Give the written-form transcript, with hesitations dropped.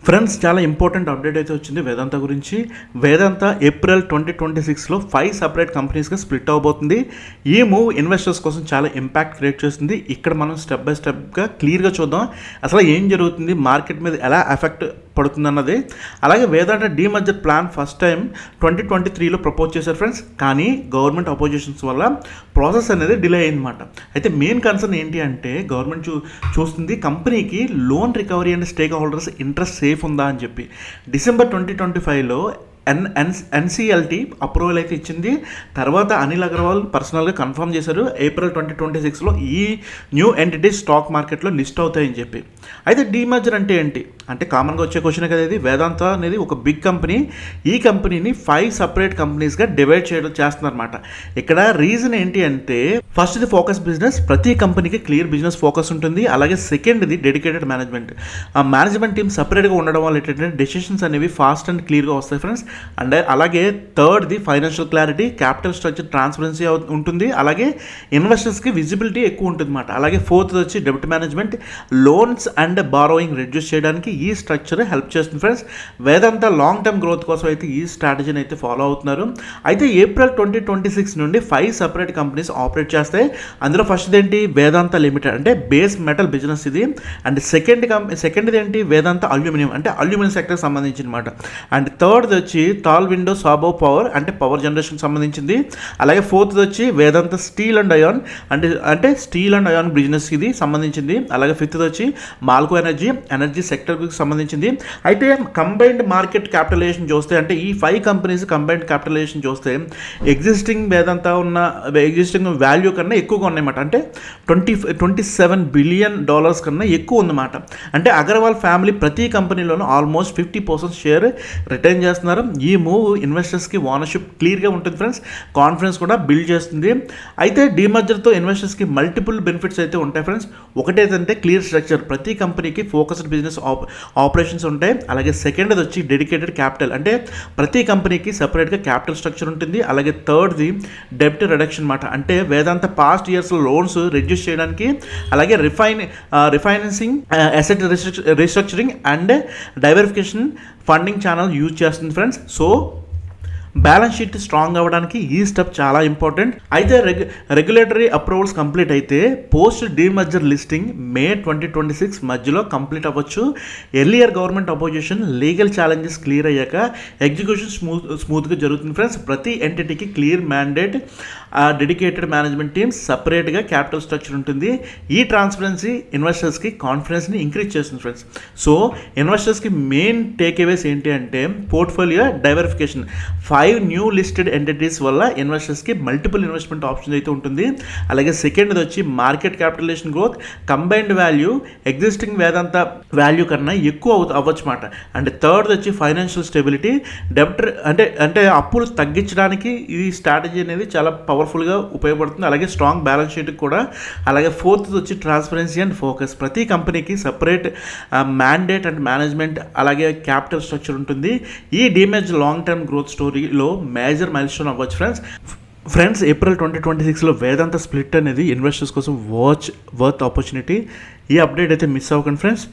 Friends, చాలా important update అయితే వచ్చింది వేదాంత గురించి. వేదాంత ఏప్రిల్ 2026లో 5 సపరేట్ కంపెనీస్గా స్ప్లిట్ అవబోతుంది. ఈ మూవ్ ఇన్వెస్టర్స్ కోసం చాలా ఇంపాక్ట్ క్రియేట్ చేస్తుంది. ఇక్కడ మనం స్టెప్ బై స్టెప్గా క్లియర్గా చూద్దాం అసలు ఏం జరుగుతుంది, మార్కెట్ మీద ఎలా ఎఫెక్ట్ పడుతుంది అన్నది. అలాగే Vedanta demerger plan first time 2023లో ప్రపోజ్ చేశారు ఫ్రెండ్స్. కానీ గవర్నమెంట్ అపోజిషన్స్ వల్ల ప్రాసెస్ అనేది డిలే అయిందన్నమాట. అయితే మెయిన్ కన్సర్న్ ఏంటి అంటే గవర్నమెంట్ చూస్తుంది కంపెనీకి loan recovery and stake holders interest safe ఉందా అని చెప్పి. డిసెంబర్ 2025లో ఎన్సిఎల్టీ అప్రూవల్ అయితే ఇచ్చింది. తర్వాత అనిల్ అగర్వాల్ పర్సనల్గా కన్ఫర్మ్ చేశారు ఏప్రిల్ 2026లో ఈ న్యూ ఎంటిటీ స్టాక్ మార్కెట్లో లిస్ట్ అవుతాయని చెప్పి. అయితే డీమర్జర్ అంటే ఏంటి అంటే కామన్గా వచ్చే క్వశ్చన్ కదా ఇది. వేదాంత అనేది ఒక బిగ్ కంపెనీ. ఈ కంపెనీని 5 సపరేట్ కంపెనీస్గా డివైడ్ చేస్తున్నారన్నమాట. ఇక్కడ రీజన్ ఏంటి అంటే ఫస్ట్ది ఫోకస్ బిజినెస్. ప్రతి కంపెనీకి క్లియర్ బిజినెస్ ఫోకస్ ఉంటుంది. అలాగే సెకండ్ది డెడికేటెడ్ మేనేజ్మెంట్. ఆ మేనేజ్మెంట్ టీమ్ సపరేట్గా ఉండడం వల్ల ఏంటంటే డెసిషన్స్ అనేవి ఫాస్ట్ అండ్ క్లియర్గా వస్తాయి ఫ్రెండ్స్. అండ్ అలాగే థర్డ్ది financial clarity, capital structure transparency ఉంటుంది. అలాగే ఇన్వెస్టర్స్కి విజిబిలిటీ ఎక్కువ ఉంటుంది అన్నమాట. అలాగే ఫోర్త్ వచ్చి డెబ్ట్ management, loans and borrowing reduce చేయడానికి ఈ స్ట్రక్చర్ హెల్ప్ చేస్తుంది ఫ్రెండ్స్. వేదాంత లాంగ్ టర్మ్ గ్రోత్ కోసం అయితే ఈ స్ట్రాటజీని అయితే ఫాలో అవుతున్నారు. అయితే ఏప్రిల్ 2026 నుండి 5 సపరేట్ కంపెనీస్ ఆపరేట్ చేస్తాయి. అందులో ఫస్ట్ ఏంటి వేదాంత లిమిటెడ్ అంటే బేస్ మెటల్ బిజినెస్ ఇది. అండ్ సెకండ్ది ఏంటి వేదాంత అల్యూమినియం అంటే అల్యూమినియం సెక్టర్కి సంబంధించిన అనమాట. అండ్ థర్డ్ది వచ్చి తాల్ విండో సాబో పవర్ అంటే పవర్ జనరేషన్ సంబంధించింది. అలాగే ఫోర్త్ వచ్చి వేదాంత స్టీల్ అండ్ అయాన్ అంటే స్టీల్ అండ్ అయాన్ బిజినెస్ ఇది సంబంధించింది. అలాగే ఫిఫ్త్ వచ్చి మాల్కో ఎనర్జీ సెక్టర్కి సంబంధించింది. అయితే కంబైన్డ్ మార్కెట్ క్యాపిటలైజేషన్ చూస్తే అంటే ఈ 5 కంపెనీస్ కంబైన్డ్ క్యాపిటలైజేషన్ చూస్తే ఎగ్జిస్టింగ్ వేదాంత ఉన్న ఎగ్జిస్టింగ్ వాల్యూ కన్నా ఎక్కువగా ఉన్నాయన్నమాట. అంటే $27 బిలియన్ కన్నా ఎక్కువ ఉందన్నమాట. అంటే అగర్వాల్ ఫ్యామిలీ ప్రతి కంపెనీలోనూ ఆల్మోస్ట్ 50% షేర్ రిటైన్ చేస్తున్నారు. ఈ మూవ్ ఇన్వెస్టర్స్కి ఓనర్షిప్ క్లియర్గా ఉంటుంది ఫ్రెండ్స్. కాన్ఫిడెన్స్ కూడా బిల్డ్ చేస్తుంది. అయితే డీమర్జర్తో ఇన్వెస్టర్స్కి మల్టిపుల్ బెనిఫిట్స్ అయితే ఉంటాయి ఫ్రెండ్స్. ఒకటేదంటే క్లియర్ స్ట్రక్చర్, ప్రతి కంపెనీకి ఫోకస్డ్ బిజినెస్ ఆపరేషన్స్ ఉంటాయి. అలాగే సెకండ్ది వచ్చి డెడికేటెడ్ క్యాపిటల్ అంటే ప్రతి కంపెనీకి సెపరేట్గా క్యాపిటల్ స్ట్రక్చర్ ఉంటుంది. అలాగే థర్డ్ది డెబ్ట్ రిడక్షన్ అనమాట. అంటే వేదాంత పాస్ట్ ఇయర్స్లో లోన్స్ రెడ్యూస్ చేయడానికి, అలాగే refinancing, asset restructuring and diversification funding channel use చేస్తుంది friends. So balance sheet strong అవ్వడానికి ఈ స్టెప్ చాలా ఇంపార్టెంట్. అయితే రెగ్యులేటరీ అప్రూవల్స్ కంప్లీట్ అయితే పోస్ట్ డీమర్జర్ లిస్టింగ్ మే 2026 మధ్యలో కంప్లీట్ అవ్వచ్చు. Earlier government opposition legal challenges clear అయ్యాక ఎగ్జిక్యూషన్ స్మూత్గా జరుగుతుంది ఫ్రెండ్స్. ప్రతి ఎంటిటీకి clear mandate, dedicated management teams, సపరేట్గా క్యాపిటల్ స్ట్రక్చర్ ఉంటుంది. ఈ ట్రాన్స్పరెన్సీ ఇన్వెస్టర్స్కి కాన్ఫిడెన్స్ని ఇంక్రీజ్ చేస్తుంది ఫ్రెండ్స్. సో ఇన్వెస్టర్స్కి మెయిన్ టేక్ అవేస్ ఏంటి అంటే portfolio diversification. 5 new listed entities వల్ల ఇన్వెస్టర్స్కి మల్టిపుల్ ఇన్వెస్ట్మెంట్ ఆప్షన్ అయితే ఉంటుంది. అలాగే సెకండ్ది వచ్చి market capitalization growth, combined value existing Vedanta value కన్నా ఎక్కువ అవ్వచ్చు మాట. అండ్ థర్డ్ వచ్చి ఫైనాన్షియల్ స్టెబిలిటీ, డెబ్ట్ అంటే అప్పులు తగ్గించడానికి ఈ స్ట్రాటజీ అనేది చాలా పవర్ఫుల్గా ఉపయోగపడుతుంది. అలాగే స్ట్రాంగ్ బ్యాలెన్స్ షీట్కి కూడా. అలాగే ఫోర్త్ వచ్చి ట్రాన్స్పరెన్సీ అండ్ ఫోకస్. ప్రతి కంపెనీకి సపరేట్ మ్యాండేట్ అండ్ మేనేజ్మెంట్ అలాగే క్యాపిటల్ స్ట్రక్చర్ ఉంటుంది. ఈ డీమర్జ్ లాంగ్ టర్మ్ గ్రోత్ స్టోరీలో మేజర్ మైల్ స్టోన్ అవ్వచ్చు ఫ్రెండ్స్. ఏప్రిల్ 2026లో వేదాంత స్ప్లిట్ అనేది ఇన్వెస్టర్స్ కోసం వర్త్ ఆపర్చునిటీ. ఈ అప్డేట్ అయితే మిస్ అవ్వకండి ఫ్రెండ్స్.